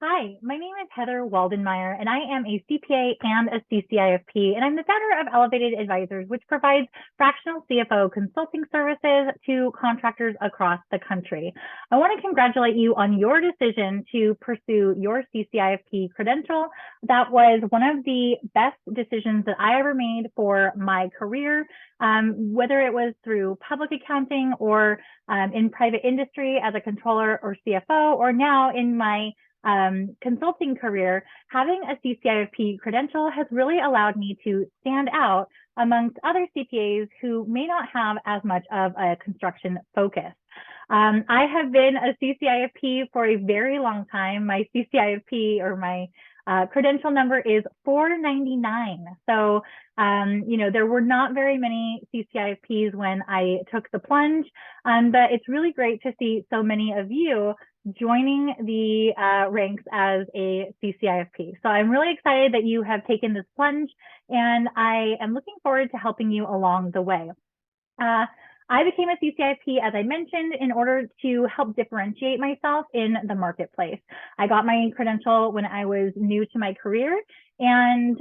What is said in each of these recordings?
Hi, my name is Heather Waldenmeyer, and I am a CPA and a CCIFP, and I'm the founder of Elevated Advisors, which provides fractional CFO consulting services to contractors across the country. I want to congratulate you on your decision to pursue your CCIFP credential. That was one of the best decisions that I ever made for my career, whether it was through public accounting or in private industry as a controller or CFO, or now in my consulting career. Having a CCIFP credential has really allowed me to stand out amongst other CPAs who may not have as much of a construction focus. I have been a CCIFP for a very long time. My CCIFP or my credential number is 499. So, there were not very many CCIFPs when I took the plunge, but it's really great to see so many of you joining the ranks as a CCIFP. So I'm really excited that you have taken this plunge, and I am looking forward to helping you along the way. I became a CCIFP, as I mentioned, in order to help differentiate myself in the marketplace. I got my credential when I was new to my career. And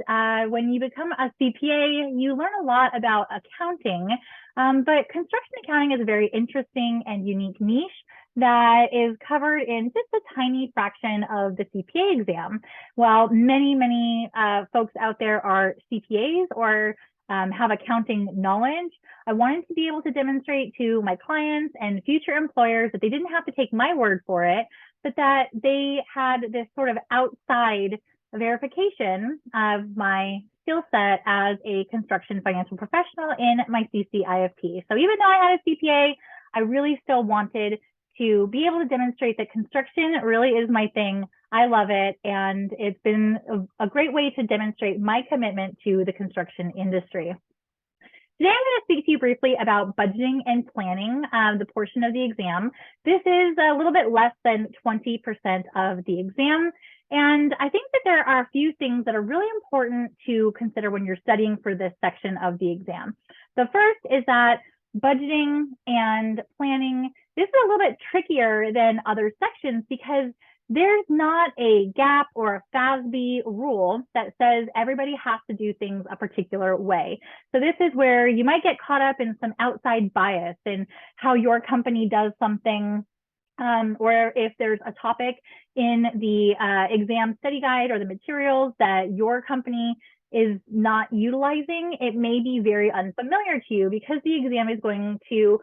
when you become a CPA, you learn a lot about accounting, but construction accounting is a very interesting and unique niche that is covered in just a tiny fraction of the CPA exam. While many folks out there are CPAs or have accounting knowledge, I wanted to be able to demonstrate to my clients and future employers that they didn't have to take my word for it, but that they had this sort of outside verification of my skill set as a construction financial professional in my CCIFP. So even though I had a CPA, I really still wanted to be able to demonstrate that construction really is my thing. I love it, and it's been a great way to demonstrate my commitment to the construction industry. Today, I'm going to speak to you briefly about budgeting and planning, the portion of the exam. This is a little bit less than 20% of the exam, and I think that there are a few things that are really important to consider when you're studying for this section of the exam. The first is that budgeting and planning, this is a little bit trickier than other sections because there's not a GAAP or a FASB rule that says everybody has to do things a particular way. So this is where you might get caught up in some outside bias in how your company does something, or if there's a topic in the exam study guide or the materials that your company is not utilizing, it may be very unfamiliar to you because the exam is going to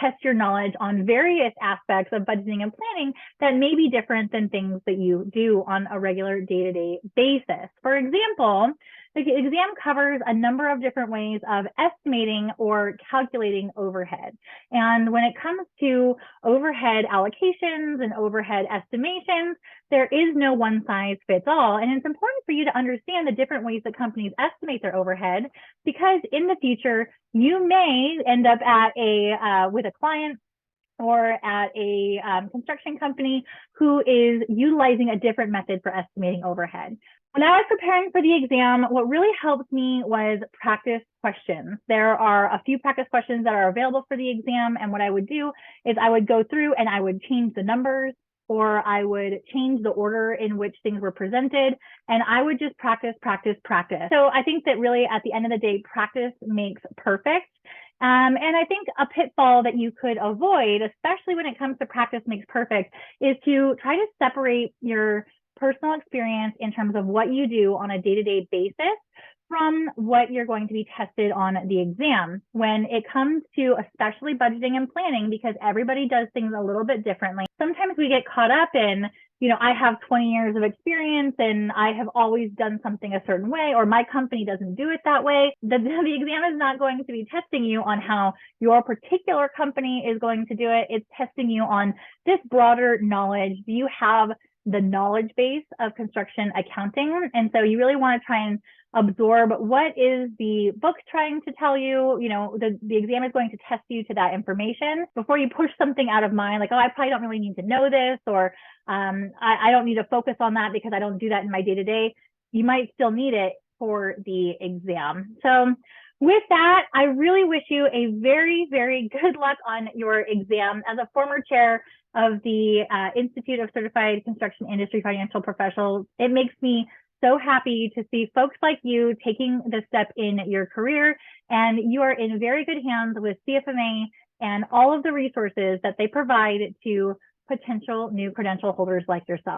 test your knowledge on various aspects of budgeting and planning that may be different than things that you do on a regular day-to-day basis. For example, the exam covers a number of different ways of estimating or calculating overhead. And when it comes to overhead allocations and overhead estimations, there is no one size fits all. And it's important for you to understand the different ways that companies estimate their overhead, because in the future, you may end up at with a client or at a construction company who is utilizing a different method for estimating overhead. When I was preparing for the exam, what really helped me was practice questions. There are a few practice questions that are available for the exam, and what I would do is I would go through and I would change the numbers, or I would change the order in which things were presented, and I would just practice. So I think that really at the end of the day, practice makes perfect. And I think a pitfall that you could avoid, especially when it comes to practice makes perfect, is to try to separate your personal experience in terms of what you do on a day-to-day basis from what you're going to be tested on the exam. When it comes to especially budgeting and planning, because everybody does things a little bit differently, sometimes we get caught up in, I have 20 years of experience and I have always done something a certain way, or my company doesn't do it that way. The exam is not going to be testing you on how your particular company is going to do it. It's testing you on this broader knowledge. Do you have the knowledge base of construction accounting? And so you really want to try and absorb what is the book trying to tell you. The exam is going to test you to that information before you push something out of mind, like, oh, I probably don't really need to know this, or I don't need to focus on that because I don't do that in my day-to-day. You might still need it for the exam. So With that, I really wish you a very, very good luck on your exam. As a former chair of the Institute of Certified Construction Industry Financial Professionals, it makes me so happy to see folks like you taking the step in your career, and you are in very good hands with CFMA and all of the resources that they provide to potential new credential holders like yourself.